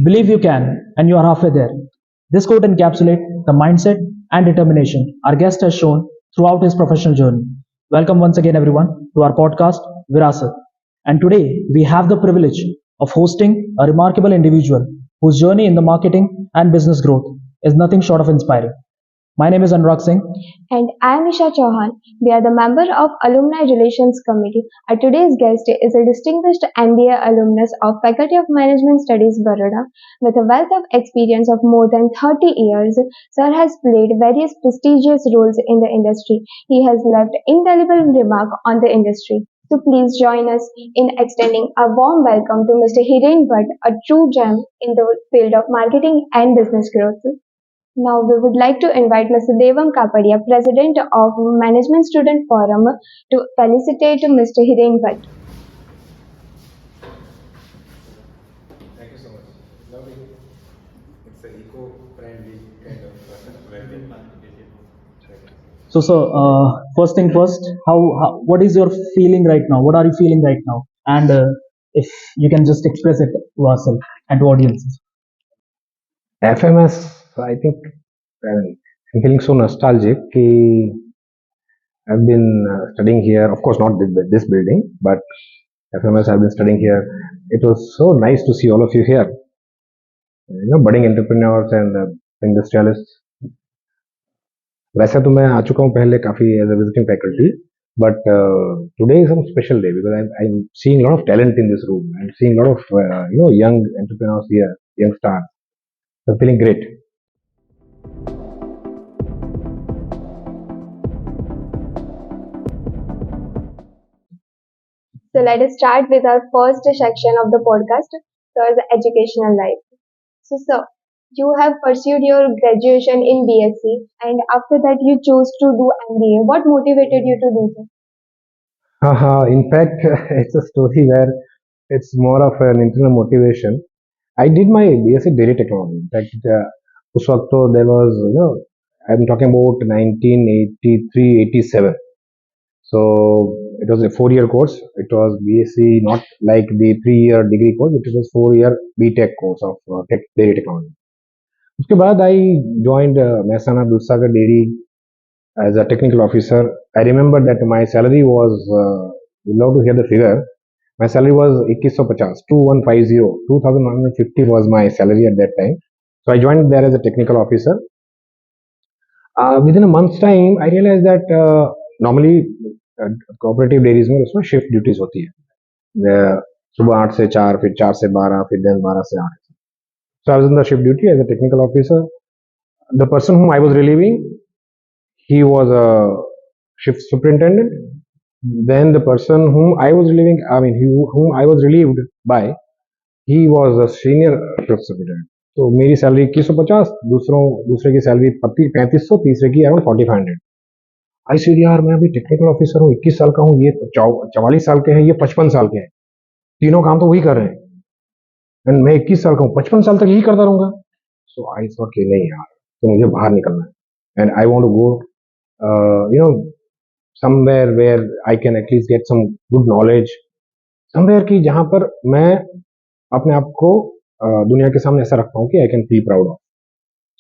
Believe you can, and you are halfway there. This quote encapsulates the mindset and determination our guest has shown throughout his professional journey. Welcome once again, everyone, to our podcast, Virasat. And today we have the privilege of hosting a remarkable individual whose journey in the marketing and business growth is nothing short of inspiring. My name is Anurag Singh. And I am Isha Chauhan. We are the member of Alumni Relations Committee. Our today's guest is a distinguished MBA alumnus of Faculty of Management Studies, Baroda. With a wealth of experience of more than 30 years, Sir has played various prestigious roles in the industry. He has left indelible remark on the industry. So please join us in extending a warm welcome to Mr. Hiren Bhatt, a true gem in the field of marketing and business growth. Now we would like to invite Mr. Devam Kapadia, President of Management Student Forum, to felicitate Mr. Hiren Bhatt. Thank you so much. Lovely. It's an eco-friendly kind of wedding. So, sir, first thing first, what is your feeling right now? What are you feeling right now? And if you can just express it to ourselves and to audiences. FMS, I think I'm feeling so nostalgic. I've been studying here, of course, not this building, but FMS, I've been studying here. It was so nice to see all of you here. Budding entrepreneurs and industrialists. वैसे तो मैं आ चुका हूँ पहले काफी as a visiting faculty but today is some special day because I am seeing lot of talent in this room I am seeing lot of young entrepreneurs here young stars so feeling great. So let us start with our first section of the podcast, Sir's educational life. So, sir, you have pursued your graduation in BSc and after that you chose to do MBA. What motivated you to do so? In fact, it's a story where it's more of an internal motivation. I did my BSc Dairy Technology. In fact, उस वक्त तो there was, I'm talking about 1983-87. So it was a 4-year course. It was BSc, not like the 3-year degree course. It was 4-year BTech course of dairy technology. उसके बाद I joined Mehsana Dudhsagar Dairy as a technical officer. I remember that my salary was, you love to hear the figure. My salary was 2150, 2150 was my salary at that time. So I joined there as a technical officer. Within a month's time, I realized that normally cooperative dairies में उसमें shift duties होती है सुबह 8 से 4 फिर 4 से 12 फिर दिन 12 से 8 so I was in the shift duty as a technical officer. The person whom I was relieving, he was a shift superintendent. Then the person whom I was relieving, whom I was relieved by, he was a senior shift superintendent. तो मेरी salary 2150, दूसरे की salary 3500, तीसरे की around 4500. आई सी यार मैं अभी technical officer हूँ 21 साल का हूँ ये 44 साल के हैं ये 55 साल के हैं तीनों काम तो वही कर रहे हैं एंड मैं 21 साल का हूँ 55 साल तक यही करता रहूंगा सो आई थॉट कि नहीं यार तो मुझे बाहर निकलना है and I want to go somewhere where I can at least get some good knowledge somewhere की जहां पर मैं अपने आप को दुनिया के सामने ऐसा रखता हूँ कि I can feel proud of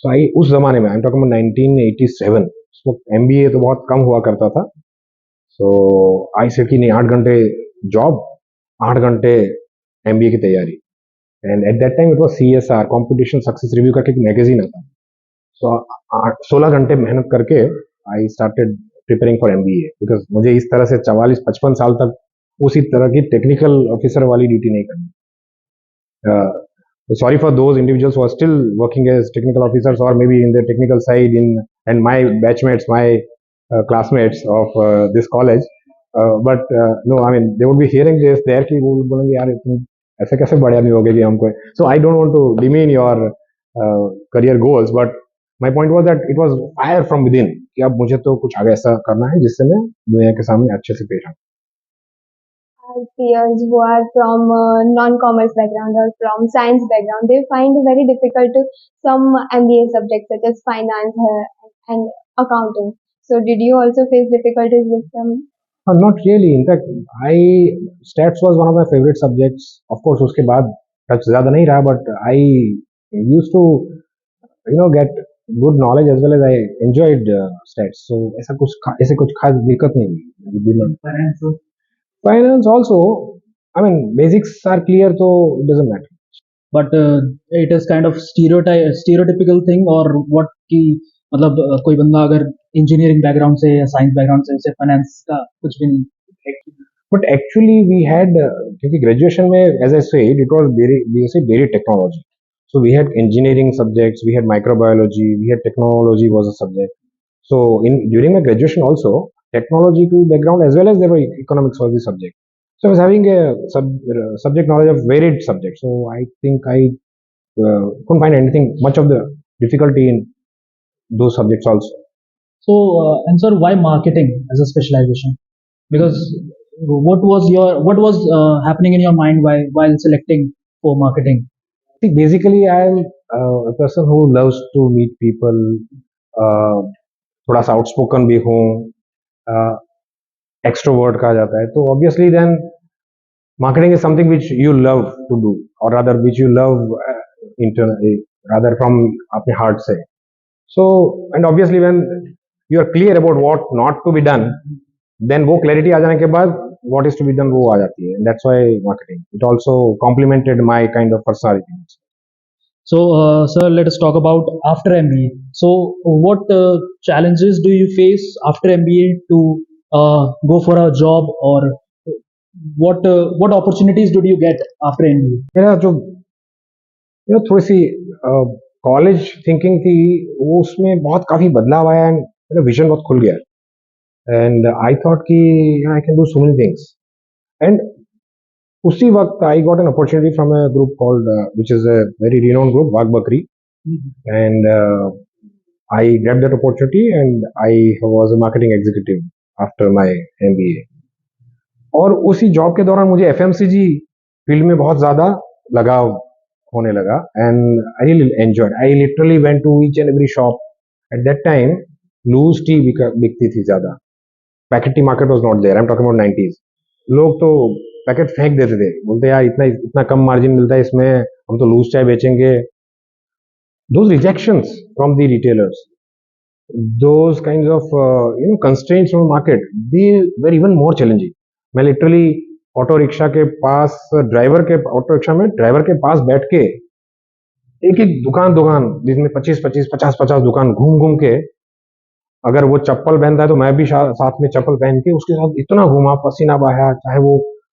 so I उस जमाने में आई एम टॉकिंग अबाउट 1987 उस वक्त एमबीए तो बहुत कम हुआ करता था सो आई सेड कि नहीं 8 घंटे जॉब 8 घंटे एमबीए की तैयारी and eight that time it was CSR competition success review करके एक मैगजीन आता सो 16 घंटे मेहनत करके I started preparing for MBA because मुझे इस तरह से 44-55 साल तक उसी तरह की टेक्निकल ऑफिसर वाली ड्यूटी नहीं करनी sorry for those individuals who are still working as technical officers or maybe in the technical side and my batchmates, my classmates of this college. But no, I mean, they would be hearing this there कि वो बोलेंगे यार तुम ऐसे कैसे बड़े आदमी हो गए कि हमको so I don't want to demean your career goals but my point was that it was fire from within कि अब मुझे तो कुछ आगे ऐसा करना है जिससे मैं दुनिया के सामने अच्छे से पेश आऊँ Peers who are from non-commerce background or from science background, they find it very difficult some MBA subjects such as finance and accounting. So did you also face difficulties with them? Not really. In fact, stats was one of my favorite subjects. Of course, उसके बाद touch ज्यादा नहीं रहा, but I use to get good knowledge as well as I enjoyed stats, so ऐसे कुछ खास दिक्कत नहीं हुई। Finance also, I mean basics are clear, तो it doesn't matter. But it is kind of stereotypical thing, और what की मतलब कोई बंदा अगर इंजीनियरिंग बैकग्राउंड से या साइंस बैकग्राउंड से, उसे फाइनेंस का कुछ भी नहीं। बट एक्चुअली वी हैड, क्योंकि ग्रेजुएशन में as I said it was very technology, so we had engineering subjects, we had microbiology, we had technology was a subject. So in during my graduation also, technological background as well as there were economics was the subject. So I was having a subject knowledge of varied subjects. So I think I couldn't find anything much of the difficulty in those subjects also. So, and sir, why marketing as a specialization? Because what was happening in your mind while selecting for marketing? See, basically I am a person who loves to meet people, थोड़ा सा outspoken भी हूँ, extrovert कहा जाता है, तो obviously then marketing is something which you love to do, or rather which you love internally, rather from अपने heart से. So, and obviously when you are clear about what not to be done, then वो clarity आ जाने के बाद what is to be done वो आ जाती है, and that's why marketing. It also complemented my kind of personality. So, sir, let us talk about after MBA. So, what challenges do you face after MBA to go for a job, or what opportunities did you get after MBA? मेरा जो थोड़ी सी college thinking थी, वो उसमें बहुत काफी बदलाव आया, एंड मेरा विजन बहुत खुल गया, एंड आई थॉट कि I can do so many things, and उसी वक्त I got an opportunity from a group called which is a very renowned group, Wagh Bakri, and I grab that opportunity and I was a marketing executive after my MBA. और उसी job के दौरान मुझे FMCG field में बहुत ज्यादा लगाव होने लगा, and I really enjoyed. I literally went to each and every shop. At that time loose tea बिकती थी ज्यादा, packet tea market was not there, I am talking about 90s। लोग तो पैकेट फेंक देते थे, बोलते यार इतना इतना कम मार्जिन मिलता है इसमें, हम तो लूज चाय बेचेंगे। Those rejections from the retailers, those kinds of constraints from the market, they were even more challenging. मैं लिटरली ऑटो रिक्शा के पास, ड्राइवर के ऑटो रिक्शा में ड्राइवर के पास बैठ के एक एक दुकान दुकान जिसमें 25-25 50-50 दुकान घूम घूम के, अगर वो चप्पल पहनता है तो मैं भी साथ में चप्पल पहन के उसके साथ इतना घूमा, पसीना बहाया, चाहे वो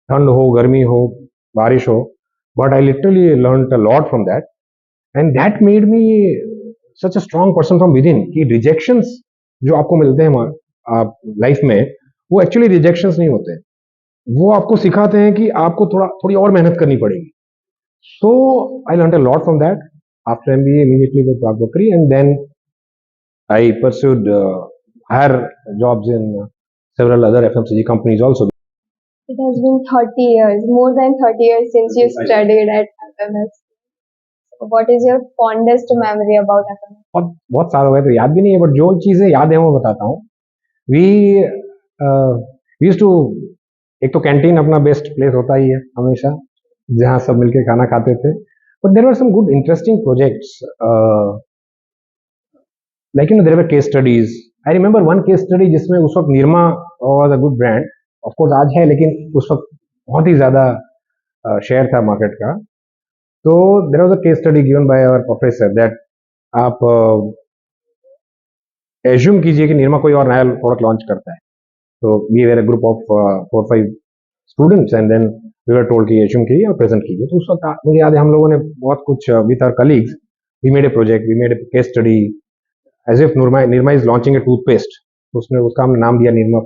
ठंड हो, गर्मी हो, बारिश हो, but I literally learn a lot from that, and that made me such a strong person from with in. कि रिजेक्शंस जो आपको मिलते हैं आप लाइफ में, वो एक्चुअली रिजेक्शंस नहीं होते, वो आपको सिखाते हैं कि आपको थोड़ी और मेहनत करनी पड़ेगी। So I learn a lot from that after MBA immediately with Wagh Bakri, and then I pursued higher jobs in several other FMCG companies also. It has been 30 years, more than 30 years since you studied at FMS. What is your fondest memory about FMS? बहुत साल हो गए तो याद भी नहीं है, but जो चीजें याद है वो बताता हूँ। वी यूज्ड टू, एक तो कैंटीन अपना बेस्ट प्लेस होता ही है हमेशा, जहाँ सब मिलके खाना खाते थे, but there were some good interesting projects, like there were case studies. I remember one case study जिसमें उस वक्त Nirma was a good brand, of course आज है, लेकिन उस वक्त बहुत ही ज्यादा शेयर था मार्केट का। तो there was a case study given by our professor that आप एज्यूम कीजिए कि निरमा कोई और नया प्रोडक्ट लॉन्च करता है, तो we were a group of 4-5 students, and then we were told कि एज्यूम कीजिए और प्रेजेंट कीजिए। तो उस वक्त मुझे याद है हम लोगों ने बहुत कुछ with our colleagues, we made a project, we made a case study as if Nirma is launching a toothpaste, तो उसने उसका हमने नाम दिया Nirma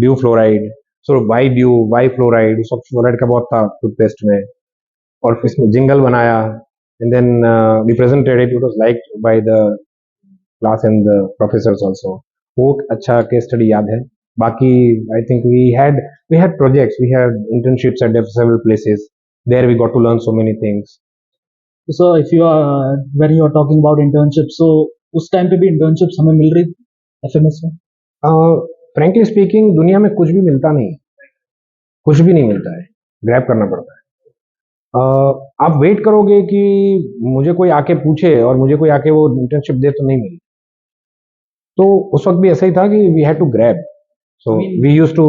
due fluoride. So why due, why fluoride, उस वक्त फ्लोराइड का बहुत था टूथपेस्ट में, और इसमें जिंगल बनाया, and then we presented it, it was liked by the class and the professors also. वो अच्छा केस स्टडी याद है। बाकी I think we had projects, we had internships at several places, there we got to learn so many things. So, if you are when you are talking about internships, so उस time पे भी internships हमें मिल रही FMS में? Frankly speaking दुनिया में कुछ भी मिलता नहीं, कुछ भी नहीं मिलता है, ग्रैब करना पड़ता है। आप वेट करोगे कि मुझे कोई आके पूछे और मुझे कोई आके वो इंटर्नशिप दे तो नहीं मिली। तो उस वक्त भी ऐसा ही था कि we had to grab. So we used to,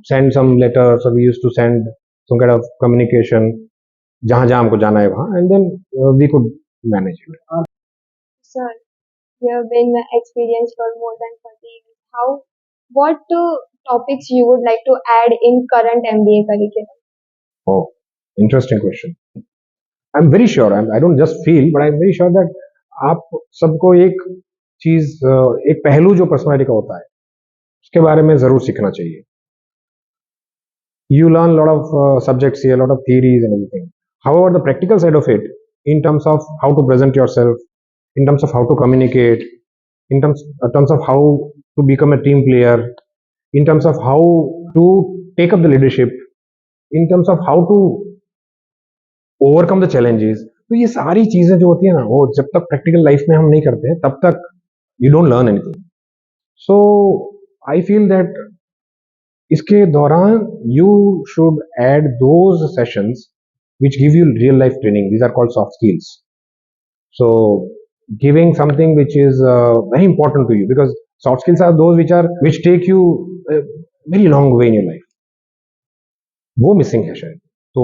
send some letters, or we used to send some kind of communication, जहाँ जहाँ हमको जाना है वहाँ, and then we could manage it. Sir, you have been experienced for more than 30 years. What topics you would like to add in current MBA curriculum? Oh, interesting question. I'm very sure, I don't just feel, but I'm very sure that आप सबको एक चीज, एक पहलू जो personality का होता है उसके बारे में जरूर सीखना चाहिए. You learn a lot of subjects here, a lot of theories and everything. However, the practical side of it, in terms of how to present yourself, in terms of how to communicate, in terms of how to become a team player, in terms of how to take up the leadership, in terms of how to overcome the challenges, तो ये सारी चीजें जो होती है ना, वो जब तक प्रैक्टिकल लाइफ में हम नहीं करते हैं तब तक you don't learn anything. So I feel that इसके दौरान you should add those sessions which give you real life training. These are called soft skills. So giving something which is very important to you, because soft skills are those which take you a very long way in your life. वो missing है शायद. So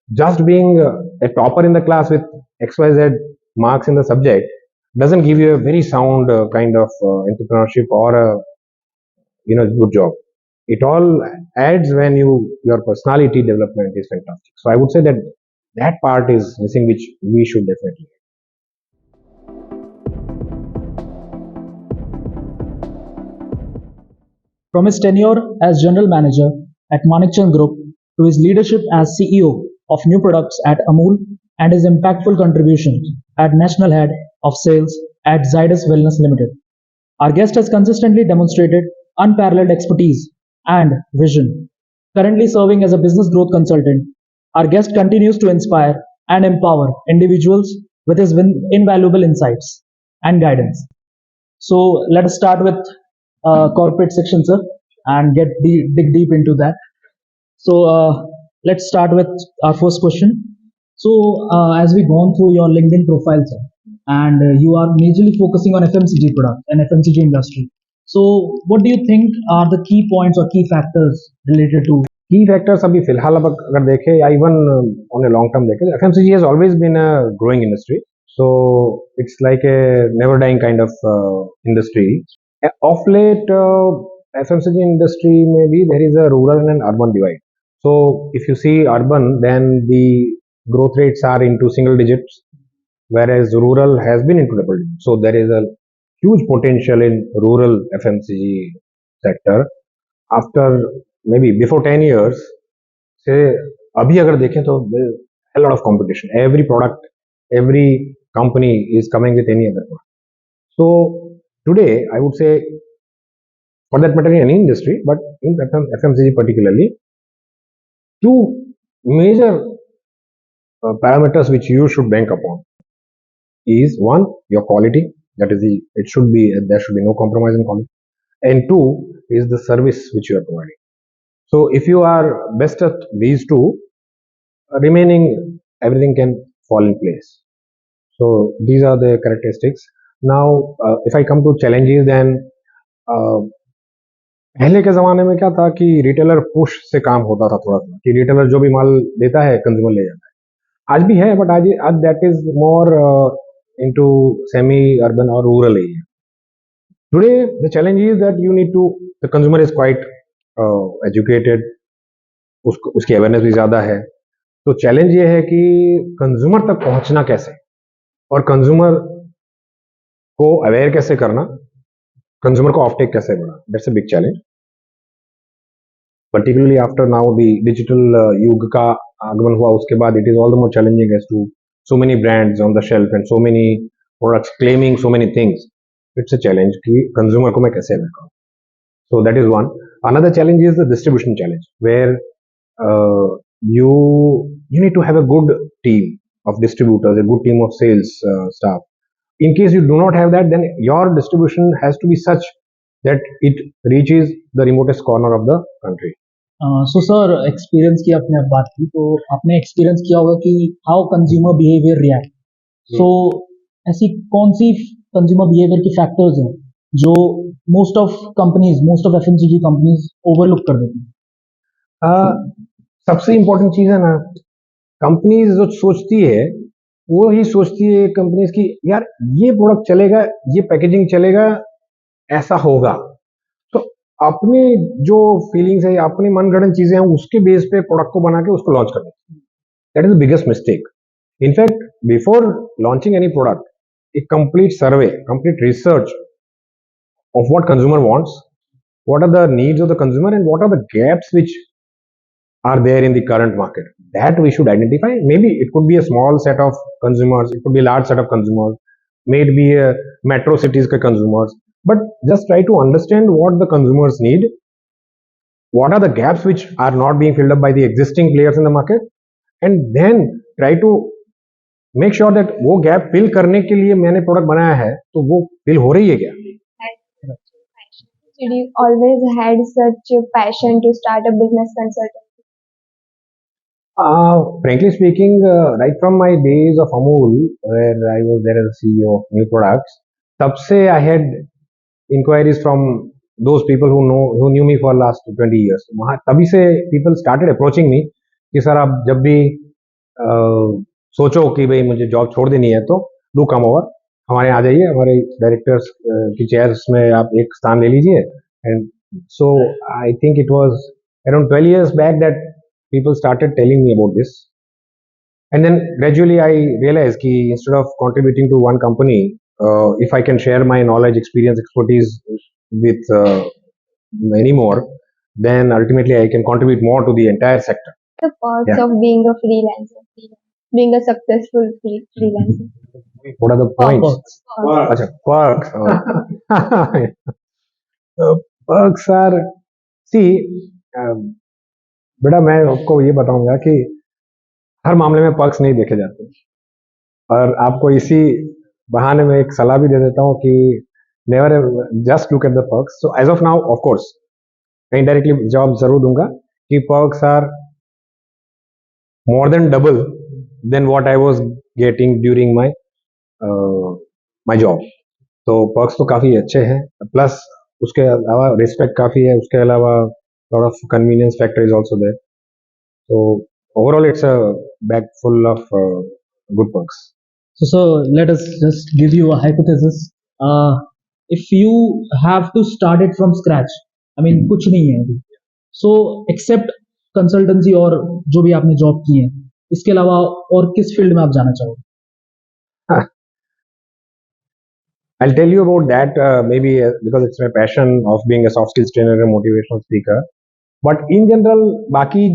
just being a topper in the class with XYZ marks in the subject doesn't give you a very sound kind of entrepreneurship or a good job. It all adds when your personality development is fantastic. So I would say that part is missing, which we should definitely. From his tenure as general manager at Manikchand Group to his leadership as CEO of new products at Amul and his impactful contributions as national head of sales at Zydus Wellness Limited, our guest has consistently demonstrated unparalleled expertise and vision. Currently serving as a business growth consultant, our guest continues to inspire and empower individuals with his invaluable insights and guidance. So let us start with corporate section, sir, and dig deep into that. So let's start with our first question. So as we gone through your LinkedIn profile, sir, and you are majorly focusing on FMCG products and FMCG industry. So what do you think are the key points or key factors related to? Key factors अभी फिलहाल अब अगर देखें या even on a long term देखें, FMCG has always been a growing industry. So it's like a never dying kind of industry. Of late, FMCG industry maybe there is a rural and an urban divide. So if you see urban, then the growth rates are into single digits, whereas rural has been into double digits. So there is a huge potential in rural FMCG sector. After maybe before 10 years, say अभी अगर देखें तो a lot of competition. Every product, every company is coming with any other product. So today, I would say, for that matter in any industry, but in FMCG particularly, two major parameters which you should bank upon is one, your quality. That is there should be no compromise in quality. And two is the service which you are providing. So if you are best at these two, remaining everything can fall in place. So these are the characteristics. Now if I come to challenges, then पहले के ज़माने में क्या था कि retailer push से काम होता था थोड़ा सा, कि रिटेलर जो भी माल देता है कंज्यूमर ले जाता है. आज भी है, बट आज that is more into semi urban और rural area. Today the challenge is that you need to, the consumer is quite educated, उसकी अवेयरनेस भी ज़्यादा है. तो चैलेंज ये है कि कंज्यूमर तक पहुंचना कैसे और कंज्यूमर को अवेयर कैसे करना, कंज्यूमर को ऑफटेक कैसे बढ़ा. That's a big challenge, particularly after now the digital युग का आगमन हुआ. उसके बाद it is all the more challenging as to so many brands on the shelf and so many products claiming so many things. It's a challenge कि consumer को मैं कैसे रखूं. So that is one. Another challenge is the distribution challenge, where you need to have a good team of distributors, a good team of sales staff. In case you do not have that, then your distribution has to be such that it reaches the remotest corner of the country. So sir, experience की आपने अब बात की, तो आपने experience किया होगा कि हाउ कंज्यूमर बिहेवियर रिएक्ट। सो ऐसी कौन सी कंज्यूमर बिहेवियर की फैक्टर्स हैं जो most of FMCG companies overlook कर देती हैं? सबसे इम्पोर्टेंट चीज है ना, कंपनीज जो सोचती है वो ही सोचती है कंपनीज की, यार ये प्रोडक्ट चलेगा, ये पैकेजिंग चलेगा, ऐसा होगा। तो अपने जो फीलिंग्स है, अपनी मनगढ़ंत चीजें हैं, उसके बेस पे प्रोडक्ट को बना के उसको लॉन्च करना, that is the biggest mistake. In fact before launching any product, a complete survey, complete research of what consumer wants, what are the needs of the consumer, and what are the gaps which are there in the current market. That we should identify. Maybe it could be a small set of consumers, it could be a large set of consumers, maybe a metro cities consumers, but just try to understand what the consumers need, what are the gaps which are not being filled up by the existing players in the market, and then try to make sure that वो gap fill करने के लिए मैंने product बनाया है, तो वो fill हो रही है क्या? Did you always had such a passion to start a business consultancy? Frankly speaking, right from my days of Amul, where I was there as a CEO of new products, तब से I had inquiries from those people who knew me for last 20 years. वहाँ तभी से people started approaching me कि sir आप जब भी सोचो कि भाई मुझे जॉब छोड़ देनी है तो डू कम ओवर, हमारे आ जाइए, हमारे डायरेक्टर्स की चेयर्स में आप एक स्थान ले लीजिए। And so I think it was around 12 years back that people started telling me about this, and then gradually I realized कि instead of contributing to one company, if I can share my knowledge, experience, expertise with many more, then ultimately I can contribute more to the entire sector. The perks of being a freelancer, being a successful freelancer. What are the points? अच्छा, perks. Perks are, see, बेटा मैं आपको ये बताऊंगा कि हर मामले में perks नहीं देखे जाते, और आपको इसी बहाने में एक सलाह भी दे देता हूँ कि never just look at the perks. So as of now of course मैं इनडायरेक्टली जवाब जरूर दूंगा कि perks are more than double than what I was getting during my job. तो perks तो काफी अच्छे हैं, प्लस उसके अलावा रिस्पेक्ट काफी है, उसके अलावा lot of convenience factor is also there. So overall it's a bag full of good perks. So let us just give you a hypothesis. If you have to start it from scratch, I mean कुछ नहीं है अभी, so except consultancy और जो भी आपने job की है, इसके अलावा और किस फील्ड में आप जाना चाहोगे? I'll tell you about that, maybe because it's my passion of being a soft skills trainer and motivational speaker. But in general, बाकी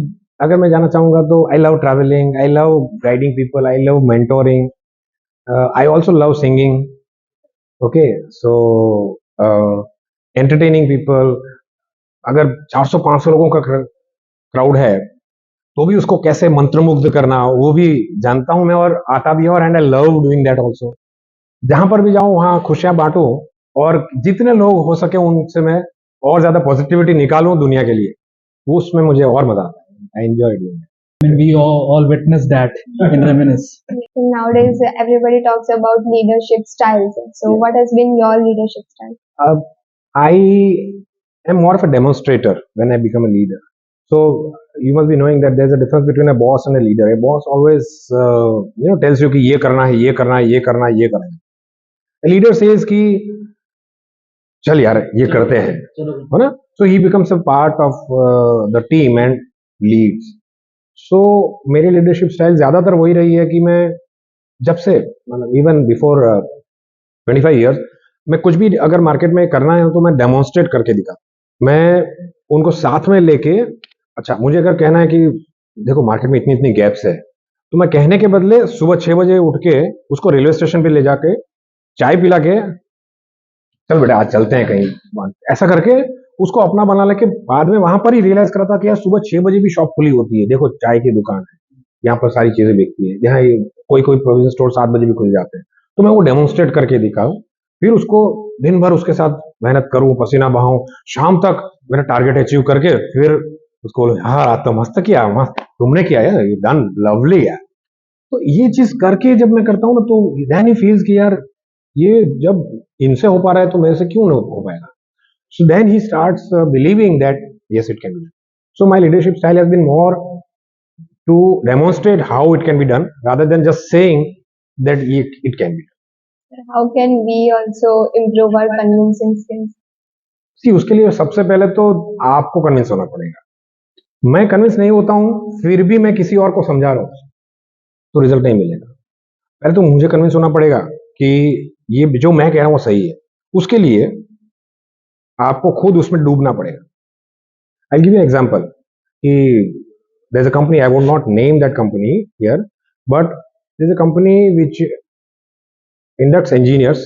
अगर मैं जाना चाहूँगा तो I love traveling, I love guiding people, I love mentoring, I also love singing. Okay, so entertaining people. अगर 400-500 लोगों का crowd है तो भी उसको कैसे मंत्रमुग्ध करना वो भी जानता हूं मैं, और आता भी है, और and I love doing that also. जहां पर भी जाऊं वहां खुशियां बांटूं, और जितने लोग हो सके उनसे मैं और ज्यादा पॉजिटिविटी निकालूं दुनिया के लिए, वो उसमें मुझे और मजा आता है। I enjoy doing it. I mean, we all witness that in Reminisce. Nowadays, everybody talks about leadership styles. So, what has been your leadership style? I am more of a demonstrator when I become a leader. So you must be knowing that there's a difference between a boss and a leader. A boss always tells you कि ये करना है, ये करना है, ये करना है, ये करना है. A leader says कि चल यार ये करते हैं, है ना? So he becomes a part of the team and leads. So मेरी leadership style ज्यादातर वही रही है कि मैं जब से मतलब even before 25 years मैं कुछ भी अगर मार्केट में करना है तो मैं डेमोन्स्ट्रेट करके दिखा, मैं उनको साथ में लेके, अच्छा मुझे अगर कहना है कि देखो मार्केट में इतनी इतनी गैप्स है, तो मैं कहने के बदले सुबह 6 बजे उठ के उसको रेलवे स्टेशन पे ले जाके चाय पिला के चल बेटा आज चलते हैं कहीं, ऐसा करके उसको अपना बना लेके बाद में वहां पर ही रियलाइज करा था कि यार सुबह 6 बजे भी शॉप खुली होती है, देखो चाय की दुकान है, यहाँ पर सारी चीजें बिकती है, यहाँ कोई कोई प्रोविजन स्टोर 7 बजे भी खुल जाते हैं। तो मैं वो डेमोन्स्ट्रेट करके दिखाऊं, फिर उसको दिन भर उसके साथ मेहनत करूं, पसीना बहाऊं, शाम तक मेरा टारगेट अचीव करके फिर उसको हाँ तो मस्त किया, मस्त तुमने किया यार, यू डन लवली यार। तो ये चीज करके जब मैं करता हूँ ना, तो देन ही फील्स कि यार ये जब इनसे हो पा रहा है तो मेरे से क्यों नहीं हो पाएगा। So then he starts believing that yes, it can be done. So my leadership style has been more to demonstrate how it can be done rather than just saying that it can be done. How can we also improve our convincing skills? See, उसके लिए सबसे पहले तो आपको convince होना पड़ेगा। मैं convince नहीं होता हूँ फिर भी मैं किसी और को समझा रहा हूँ तो रिजल्ट नहीं मिलेगा। पहले तो मुझे कन्विंस होना पड़ेगा कि ये जो मैं कह रहा हूँ वो सही है। उसके लिए आपको खुद उसमें डूबना पड़ेगा। I'll give you an example. There's a company, I would not name that company here, but there's a company which inducts engineers.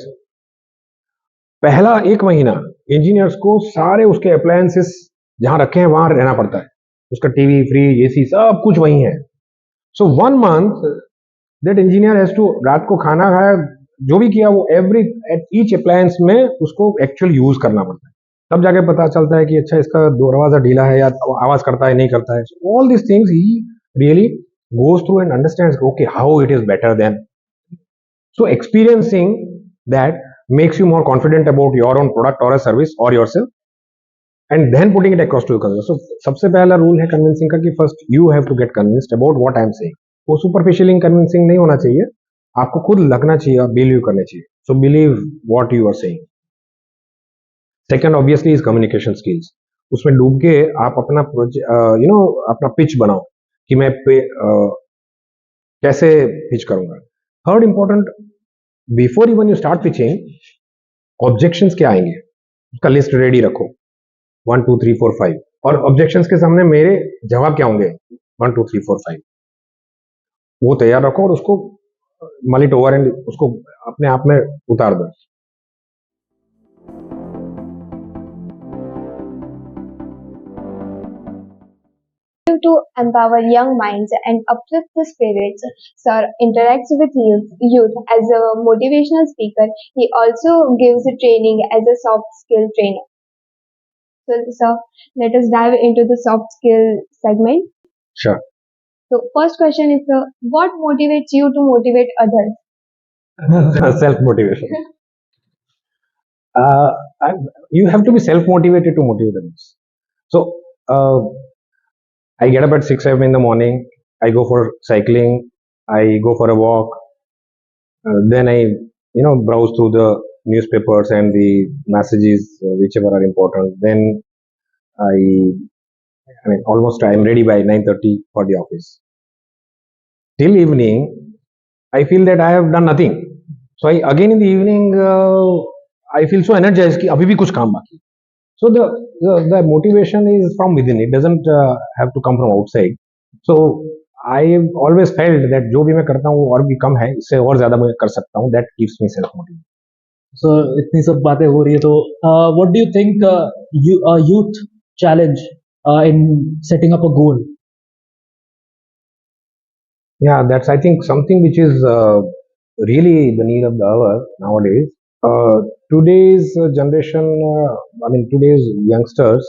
पहला 1 महीना इंजीनियर्स को सारे उसके अप्लायंसेस जहां रखे हैं वहां रहना पड़ता है, उसका टीवी, फ्रिज, एसी सब कुछ वही है। So 1 month that engineer has to, रात को खाना खाया, जो भी किया वो एवरी एट ईच अप्लायंस में उसको एक्चुअल यूज करना पड़ता है। तब जाके पता चलता है कि अच्छा इसका दरवाजा ढीला है या आवाज करता है नहीं करता है। All this things he really goes through and understands okay how it is better than. So experiencing that makes you more confident about your own product or a service or yourself and then putting it across to the consumer. So सबसे पहला rule है convincing का कि first you have to get convinced about what I am saying. वो superficially convincing नहीं होना चाहिए, आपको खुद लगना चाहिए और बिलीव करना चाहिए। So believe what you are saying. Second obviously is communication skills. उसमें डूब के आप अपना अपना पिच बनाओ कि मैं कैसे पिच करूंगा। Third important, before even you start pitching objections क्या आएंगे उसका लिस्ट रेडी रखो, 1 2 3 4 5, और ऑब्जेक्शंस के सामने मेरे जवाब क्या होंगे 1 2 3 4 5, वो तैयार रखो और उसको मल इट ओवर एंड उसको अपने आप में उतार दो। To empower young minds and uplift the spirits, Sir interacts with youth as a motivational speaker. He also gives training as a soft skill trainer. So, sir, let us dive into the soft skill segment. Sure. So, first question is, what motivates you to motivate others? Self motivation. You have to be self motivated to motivate others. So I get up at 6 a.m. in the morning. I go for cycling. I go for a walk. Then I, browse through the newspapers and the messages, whichever are important. Then almost I am ready by 9:30 for the office. Till evening, I feel that I have done nothing. So again in the evening, I feel so energized कि अभी भी कुछ काम बाकी। So the motivation is from within. It doesn't have to come from outside. So I always felt that जो भी मैं करता हूँ और भी कम है, इससे और ज्यादा मैं कर सकता हूँ. That keeps me self motivated. So इतनी सब बातें हो रही है तो what do you think youth challenge in setting up a goal? Yeah, that's I think something which is really the need of the hour nowadays. Today's generation, today's youngsters,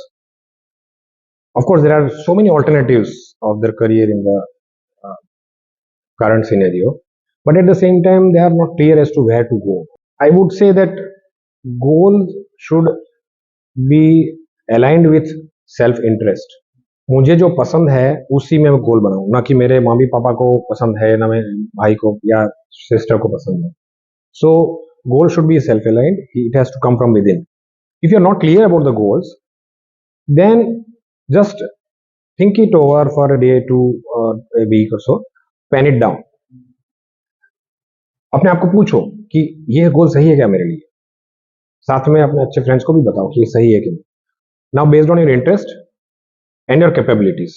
of course, there are so many alternatives of their career in the current scenario, but at the same time, they are not clear as to where to go. I would say that goals should be aligned with self-interest. मुझे जो पसंद है उसी में मैं गोल बनाऊं, ना कि मेरे मम्मी पापा को पसंद है, ना मेरे भाई को या सिस्टर को पसंद है. So goal should be self-aligned. It has to come from within. If you are not clear about the goals, then just think it over for a day, 2 or a week or so. Pen it down. अपने आप को पूछो कि ये गोल सही है क्या मेरे लिए. साथ में अपने अच्छे फ्रेंड्स को भी बताओ कि ये सही है कि नहीं. Now based on your interest and your capabilities,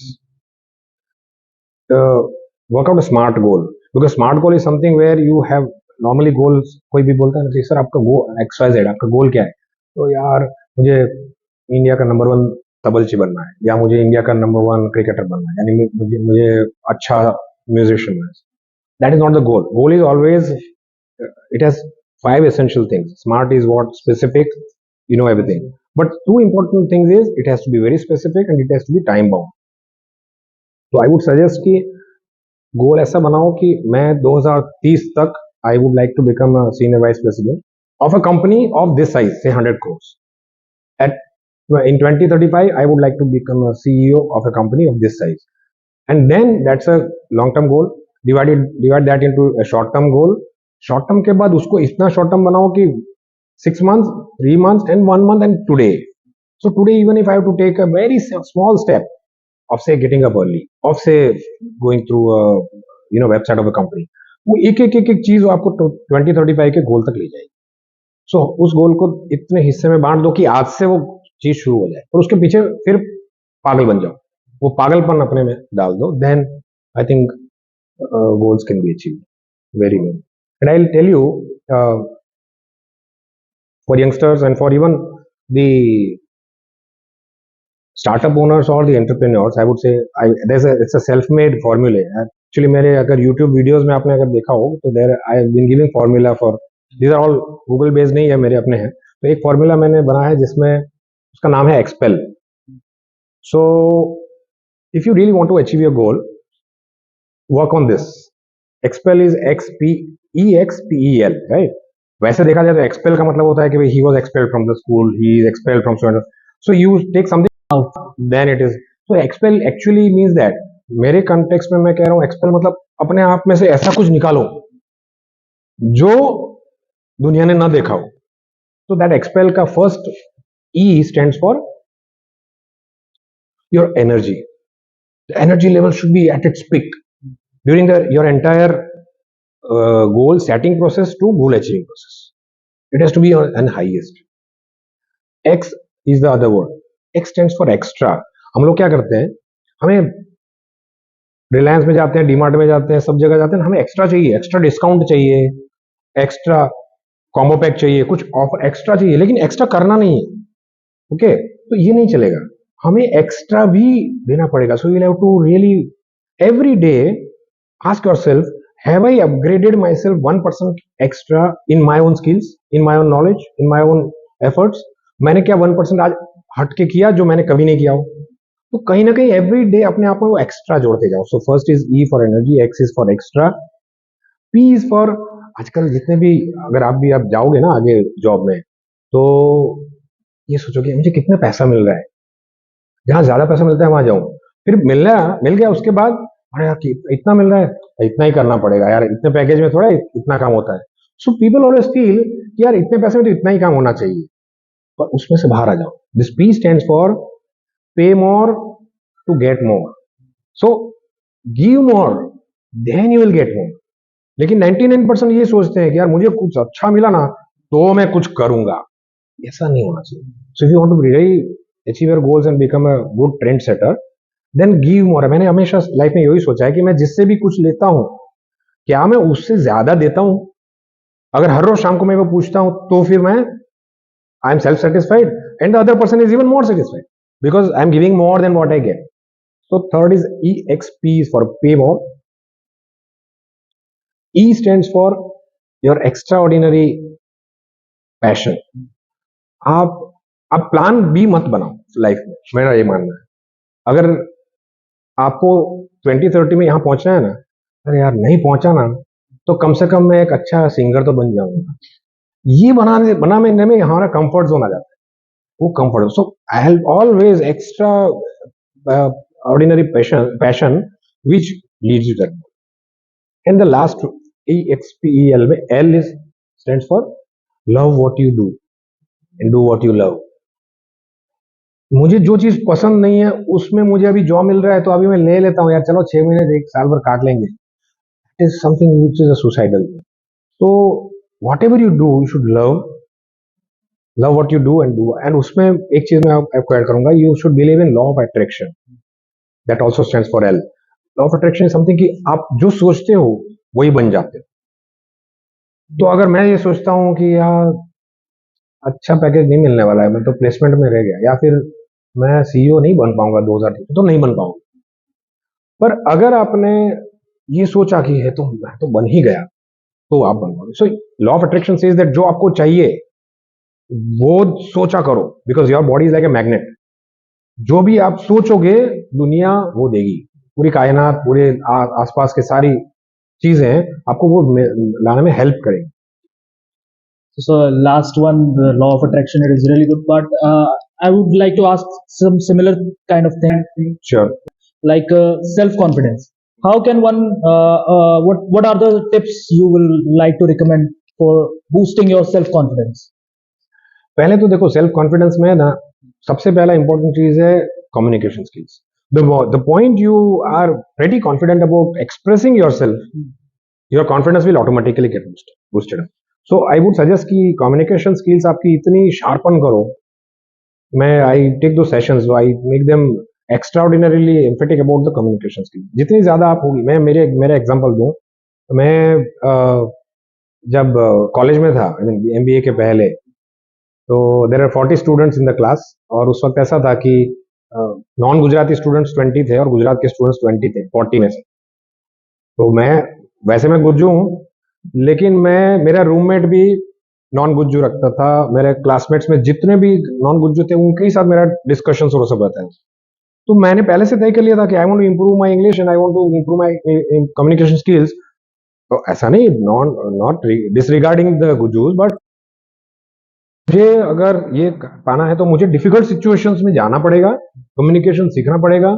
work out a smart goal, because smart goal is something where you have normally goals. कोई भी बोलता है ना कि सर आपका गोल XYZ, आपका गोल क्या है, तो यार मुझे इंडिया का नंबर 1 तबलची बनना है, या मुझे इंडिया का नंबर 1 क्रिकेटर बनना है, यानी मुझे अच्छा म्यूजिशियन बनना है. That is not the goal. Goal is always, it has 5 essential things. Smart is what? Specific, you know everything. But 2 important things is it has to be very specific and it has to be time bound. तो I would suggest कि गोल ऐसा बनाओ कि मैं 2030 तक I would like to become a senior vice president of a company of this size, say 100 crores. At in 2035, I would like to become a CEO of a company of this size. And then that's a long-term goal. Divide that into a short-term goal. Short-term के बाद उसको इतना short-term बनाओ कि 6 months, 3 months, and 1 month, and today. So today, even if I have to take a very small step of say getting up early, of say going through a website of a company, वो एक चीज आपको 2035 के गोल तक ले जाएगी. सो उस गोल को इतने हिस्से में बांट दो कि आज से वो चीज शुरू हो जाए, और उसके पीछे फिर पागल बन जाओ, वो पागलपन अपने में डाल दो. Then I think goals can be achieved very well. And I will tell you, for youngsters and for even the startup owners or the entrepreneurs, I would say it's a self-made formula. Actually मेरे अगर YouTube videos में आपने अगर देखा हो तो there I have been giving formula for, these are all Google based नहीं है, मेरे अपने हैं. तो एक फॉर्मूला मैंने बनाया है जिसमें उसका नाम है expel. So if you really want to achieve your goal, work on this. Expel is EXPEL, right? वैसे देखा जाए तो एक्सपेल का मतलब होता है कि he was expelled from the school, he is expelled from so. So you take something out, then it is. So expel actually means that, मेरे context में मैं कह रहा हूँ expel मतलब अपने आप में से ऐसा कुछ निकालो जो दुनिया ने ना देखा हो. So that expel का first E stands for your energy. The energy level should be at its peak during your entire goal setting process to goal achieving process. It has to be on highest. X is the other word. X stands for extra. हम लोग क्या करते हैं, हमें रिलायंस में जाते हैं, डीमार्ट में जाते हैं, सब जगह जाते हैं, हमें एक्स्ट्रा चाहिए, एक्स्ट्रा डिस्काउंट चाहिए, एक्स्ट्रा कॉम्बो पैक चाहिए, कुछ ऑफर एक्स्ट्रा चाहिए, लेकिन एक्स्ट्रा करना नहीं है. ओके, तो ये नहीं चलेगा, हमें एक्स्ट्रा भी देना पड़ेगा. So you have to really every day ask yourself, have I upgraded myself 1% extra in my own skills, in my own knowledge, in my own efforts. मैंने क्या 1% आज हट के किया जो मैंने कभी नहीं किया हो. तो कहीं ना कहीं एवरी डे अपने आप में वो एक्स्ट्रा जोड़ते जाओ. So first is E for energy, x is for extra, P is for, आजकल जितने भी अगर आप जाओगे ना आगे जॉब में, तो ये सोचोगे मुझे कितना पैसा मिल रहा है, जहां ज्यादा पैसा मिलता है वहां जाऊं. फिर मिल गया उसके बाद, अरे यार इतना मिल रहा है, इतना ही करना पड़ेगा यार, इतने पैकेज में थोड़ा इतना काम होता है. सो पीपल ऑलवेज फील कि यार इतने पैसे में तो इतना ही काम होना चाहिए, पर उसमें से बाहर आ जाओ. This P stands for pay more to get more. So give more then you will get more. लेकिन 99% ये सोचते हैं कि यार मुझे कुछ अच्छा मिला ना तो मैं कुछ करूंगा. ऐसा नहीं होना चाहिए. So if you want to really achieve your goals and become a good trendsetter, then give more. मैंने हमेशा लाइफ में यही सोचा है कि मैं जिससे भी कुछ लेता हूं, क्या मैं उससे ज्यादा देता हूं? अगर हर रोज शाम को मैं वो पूछता हूं तो फिर मैं I am self satisfied and the other person is even more satisfied because I am giving more than what I get. So third is EXP for pay more. E stands for your extraordinary passion. आप plan B मत बनाओ life में, मेरा ये मानना है. अगर आपको 2030 में यहां पहुंचना है ना, अरे यार नहीं पहुंचा ना तो कम से कम मैं एक अच्छा सिंगर तो बन जाऊंगा. ये बनाने में हमारा कंफर्ट जोन आ जाता है, वो comfort. So I have always extra ordinary passion which leads you that. And the last EXPEL में L is stands for love what you do and do what you love. मुझे जो चीज पसंद नहीं है उसमें मुझे अभी जॉब मिल रहा है तो अभी मैं ले लेता हूँ यार, चलो 6 महीने 1 साल भर काट लेंगे. It is something which is a suicidal. So whatever you do, you should love what you do and do. And उसमें एक चीज मैं आपको ऐड करूंगा, you should believe in law of attraction. That also stands for L. Law of attraction is something कि आप जो सोचते हो वही बन जाते हो. तो अगर मैं ये सोचता हूँ कि यार अच्छा पैकेज नहीं मिलने वाला है, मैं तो प्लेसमेंट में रह गया, या फिर मैं CEO नहीं बन पाऊंगा 2030, तो नहीं बन पाऊंगा. पर अगर आपने ये सोचा कि है तो मैं तो बन ही गया, तो आप बन पाओगे. So law of attraction says that जो आपको चाहिए वो सोचा करो, because your body is like a magnet. जो भी आप सोचोगे दुनिया वो देगी. पूरी कायनात, पूरे आसपास के सारी चीजें आपको वो लाने में हेल्प करेंगी. So last one, the law of attraction, it is really good. But I would like to ask some similar kind of thing, Sure. like self-confidence. How can one? What are the tips you will like to recommend for boosting your self-confidence? पहले तो देखो, self confidence में ना सबसे पहला important चीज है communication skills. The point you are pretty confident about expressing yourself, your confidence will automatically get boosted up. So I would suggest कि communication skills आपकी इतनी sharpen करो. I take those sessions, I make them extraordinarily emphatic about the communication skills. जितनी ज्यादा आप होगी, मैं मेरा एग्जांपल दूं. मैं जब कॉलेज में था, MBA के पहले, तो there are 40 students in the class, और उस वक्त ऐसा था कि नॉन गुजराती स्टूडेंट्स 20 थे और गुजरात के स्टूडेंट्स 20 थे 40 में से. तो मैं गुज्जू हूँ, लेकिन मेरा रूममेट भी नॉन गुज्जू रखता था. मेरे क्लासमेट्स में जितने भी नॉन गुज्जू थे उनके ही साथ मेरा डिस्कशन शुरू सब रहता है. तो मैंने पहले से तय कर लिया था कि I want to improve my English and I want to improve my communication skills. तो ऐसा नहीं, not disregarding the Gujjus, but मुझे अगर ये पाना है तो मुझे डिफिकल्ट सिचुएशंस में जाना पड़ेगा, कम्युनिकेशन सीखना पड़ेगा.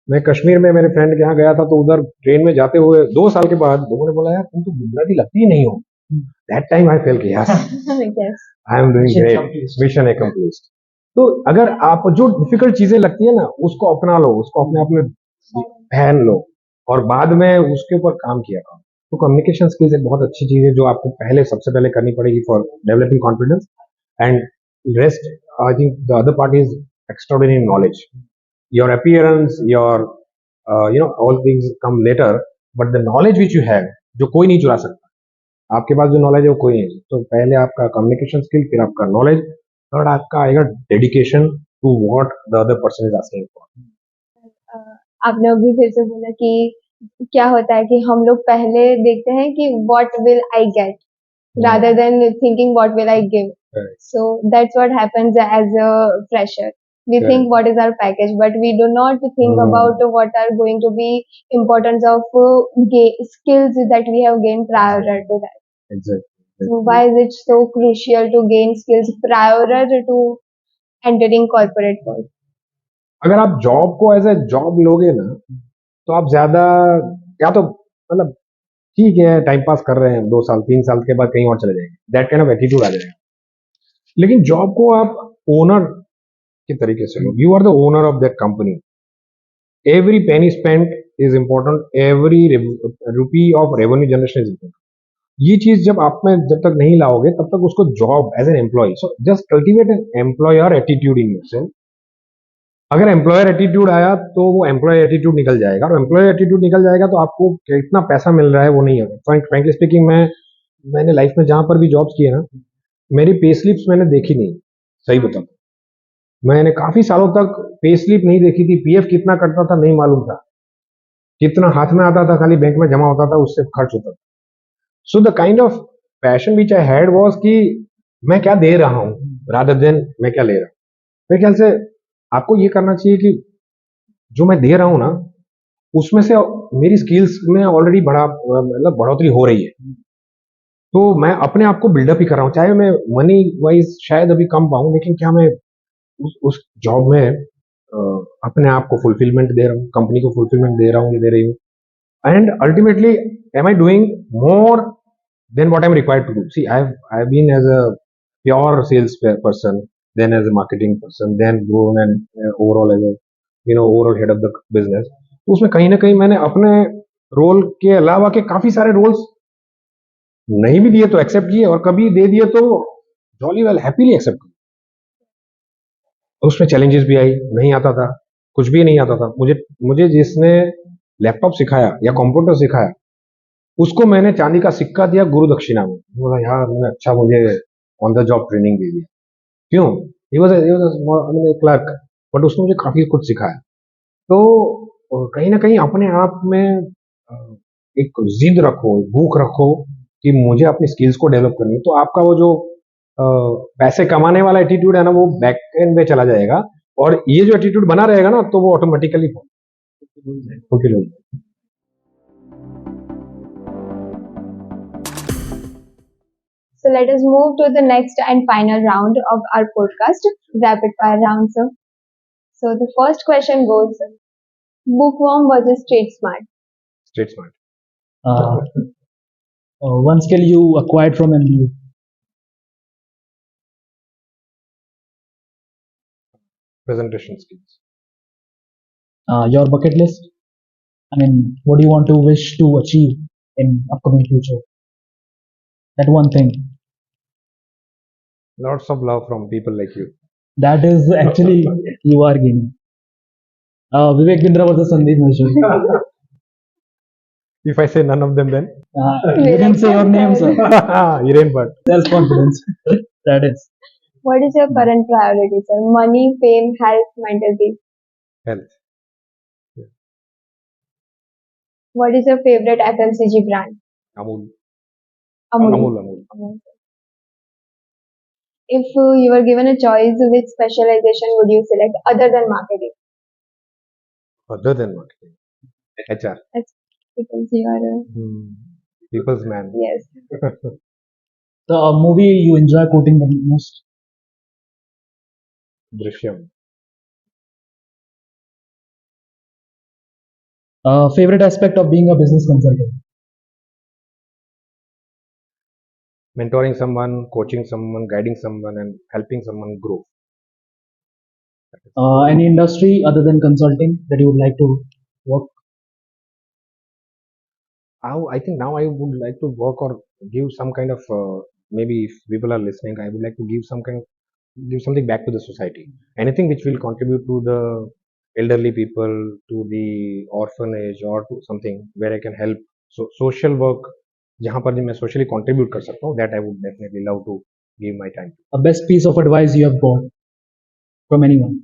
मैं कश्मीर में मेरे फ्रेंड के यहाँ गया था, तो उधर ट्रेन में जाते हुए 2 साल के बाद लोगों ने बोला, यार तुम तो गुजराती लगती ही नहीं हो. दैट टाइम आई फेल कि yes, I am doing great, mission accomplished. तो अगर आप जो डिफिकल्ट चीजें लगती है ना, उसको अपना लो, उसको अपने आप में पहन लो, और बाद में उसके ऊपर काम किया करो. तो कम्युनिकेशन स्किल्स एक बहुत अच्छी चीज है जो आपको सबसे पहले करनी पड़ेगी for developing confidence. And rest, I think the other part is extraordinary knowledge. Your appearance, all things come later, but the knowledge which you have, जो कोई नहीं चुरा सकता, आपके पास जो नॉलेज है वो कोई नहीं. तो पहले आपका कम्युनिकेशन स्किल, फिर आपका नॉलेज, थर्ड आपका आएगा dedication to what the other person is asking for. आपने अभी फिर से बोला कि क्या होता है कि हम लोग पहले देखते हैं कि what will I get rather than thinking what will I give. Right. So that's what happens as a fresher. We Right. think what is our package, but we do not think about what are going to be importance of skills that we have gained prior to that. Exactly. So why is it so crucial to gain skills prior to entering corporate world? अगर आप job को as a job लोगे ना, तो आप ज्यादा, या तो मतलब ठीक है टाइम पास कर रहे हैं, 2 साल 3 साल के बाद कहीं और चले जाएंगे, दैट काइंड ऑफ एटीट्यूड आ जाएगा. लेकिन जॉब को आप ओनर के तरीके से लो. You are the owner of that company. Every penny spent is important, every rupee of revenue generation is important. ये चीज जब तक नहीं लाओगे, तब तक उसको job as an employee. So just cultivate an employer attitude in yourself. अगर एम्प्लॉयर एटीट्यूड आया तो वो एम्प्लॉय एटीट्यूड निकल जाएगा, और एम्प्लॉय एटीट्यूड निकल जाएगा तो आपको कितना पैसा मिल रहा है वो नहीं होगा. फ्रैंकली स्पीकिंग, मैंने लाइफ में जहां पर भी जॉब्स किए ना, मेरी पे स्लिप्स मैंने देखी नहीं, सही बताऊं. मैंने काफी सालों तक पे स्लिप नहीं देखी थी. पीएफ कितना कटता था नहीं मालूम था, कितना हाथ में आता था खाली बैंक में जमा होता था, उससे खर्च होता था. So the kind of passion which I had was कि मैं क्या दे रहा हूं रादर देन मैं क्या ले रहा हूं. मेरे ख्याल से आपको ये करना चाहिए कि जो मैं दे रहा हूं ना, उसमें से मेरी स्किल्स में ऑलरेडी बढ़ोतरी हो रही है. तो मैं अपने आप को बिल्डअप ही कर रहा हूँ, चाहे मैं मनी वाइज शायद अभी कम पाऊं, लेकिन क्या मैं उस जॉब में अपने आप को फुलफिलमेंट दे रहा हूँ, कंपनी को फुलफिलमेंट दे रहा हूँ या दे रही हूँ. And ultimately am I doing more than what I am required to do. See I have been as a pure sales person, then as a marketing person, then grown and overall as a overall head of the business. तो उसमें कहीं ना कहीं मैंने अपने role के अलावा के काफी सारे रोल्स नहीं भी दिए तो एक्सेप्ट किए, और कभी दे दिए तो जॉली वेल हैप्पीली एक्सेप्ट किए. उसमें चैलेंजेस भी आई, नहीं आता था, कुछ भी नहीं आता था. मुझे जिसने लैपटॉप सिखाया या कंप्यूटर सिखाया, उसको मैंने चांदी का सिक्का दिया गुरु दक्षिणा में. बोला यार अच्छा मुझे ऑन द जॉब ट्रेनिंग दे दिया. क्यों? ही वाज क्लर्क, बट उसने मुझे काफी कुछ सिखाया. तो कहीं ना कहीं अपने आप में एक जिद रखो, भूख रखो कि मुझे अपनी स्किल्स को डेवलप करनी है. तो आपका वो जो पैसे कमाने वाला एटीट्यूड है ना, वो बैक एंड में चला जाएगा, और ये जो एटीट्यूड बना रहेगा ना, तो वो automatically Okay, Lord. So let us move to the next and final round of our podcast, rapid fire round, sir. So the first question goes, bookworm versus street smart. Street smart. Uh, one skill you acquired from MBA. Presentation skills. Your bucket list. I mean, what do you want to wish to achieve in upcoming future? That one thing. Lots of love from people like you. That is actually you are gaining. Vivek Bindra versus Sandeep Maheshwari. If I say none of them, then You can say your name, sir. Hiren Bhatt. Self confidence. That is. What is your current priority, sir? Money, fame, health, mental peace. Health. What is your favorite FMCG brand? Amul. Amul. Amul. Amul. If you were given a choice, which specialization would you select other than marketing? Other than marketing. HR. That's because you are People's man. yes. The movie you enjoy quoting the most. Drishyam. Favorite aspect of being a business consultant. Mentoring someone, coaching someone, guiding someone, and helping someone grow. Any industry other than consulting that you would like to work? I think now I would like to work or give some kind of maybe if people are listening, I would like to give something back to the society. Anything which will contribute to the elderly people, to the orphanage, or to something where I can help. So social work, जहाँ पर मैं socially contribute कर सकता हूँ, that I would definitely love to give my time. A best piece of advice you have got from anyone.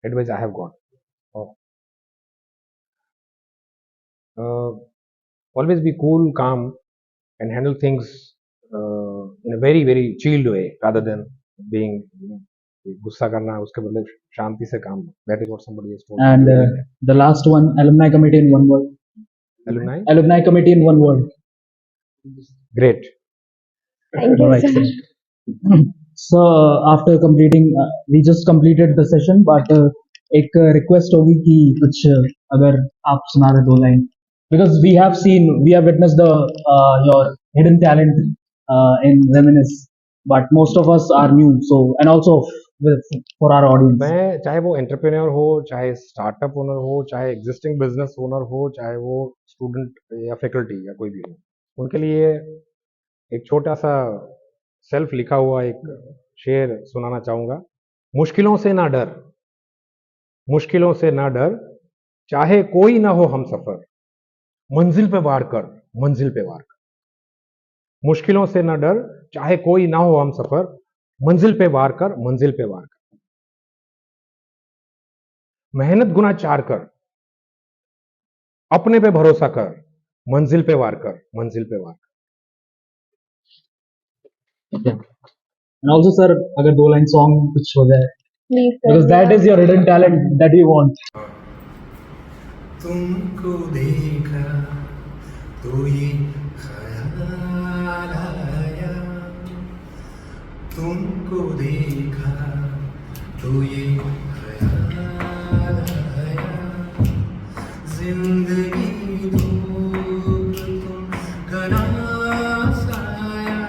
Advice I have got. Always be cool, calm, and handle things in a very very chilled way rather than being गुस्सा करना उसके बदले शांति से काम. That is what somebody has told And me. the last one, alumni committee in one word. Alumni. Alumni committee in one word. Great. Thank you, Right, sir. sir. So after completing, we just completed the session, but एक request होगी कि कुछ अगर आप सुना दे दो line, because we have witnessed your hidden talent in Reminisce, but most of us are new, so and also for our audience. मैं चाहे वो एंटरप्रेन्योर हो, चाहे स्टार्टअप ओनर हो, चाहे एग्जिस्टिंग बिजनेस ओनर हो, चाहे वो स्टूडेंट या फैकल्टी या कोई भी हो, उनके लिए एक छोटा सा सेल्फ लिखा हुआ एक शेर सुनाना चाहूंगा. मुश्किलों से ना डर, मुश्किलों से ना डर, चाहे कोई ना हो हम सफर, मंजिल पे वार कर, मंजिल पे वार कर. मुश्किलों से ना डर, चाहे कोई ना हो हम सफर, मंजिल पे वार कर, मंजिल पे वार कर. मेहनत गुना चार कर, अपने पे भरोसा कर, मंजिल पे वार कर, मंजिल पे वार कर. And also, sir, अगर दो line song कुछ हो जाए, Please, sir. because that is your hidden talent that we want. तुमको देखा तो ये ख्याल आया, तुमको देखा तो ये ख्याल आया, जिंदगी धूप तुम घना साया,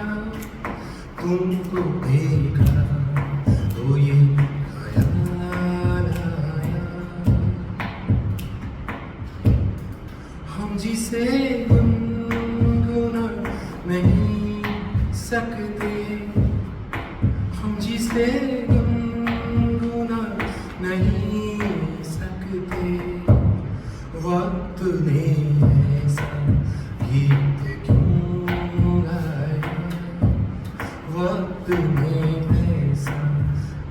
तुमको देखा तो ये ख्याल आया, हम जिसे गुनगुना नहीं सकते, हम जिसे गुनगुना नहीं सकते, वक्त ने ऐसा गीत क्यों गाया, वक्त ने ऐसा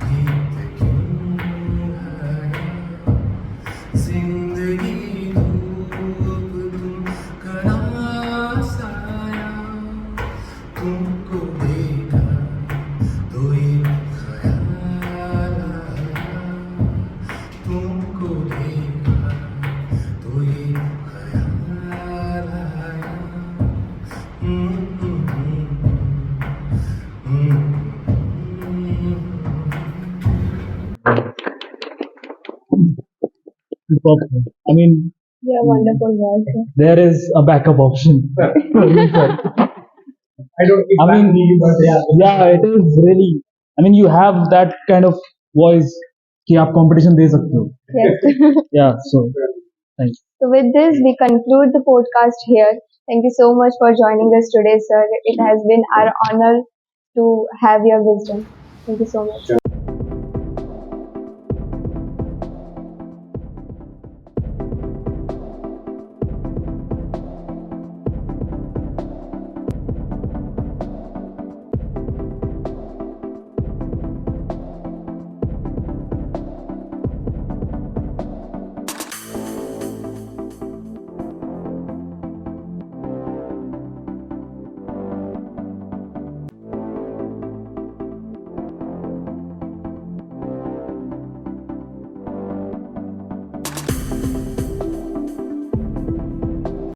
गीत क्यों गाया, जिंदगी तुमको देखा तो ये ख्याल आया, तुमको देखा Perfect. I mean, Yeah, wonderful voice. there is a backup option. I don't I mean, yeah, it is really. I mean, you have that kind of voice कि आप competition दे सकते हो. Yes. Yeah. So, thanks. So with this, we conclude the podcast here. Thank you so much for joining us today, sir. It has been our honor to have your wisdom. Thank you so much.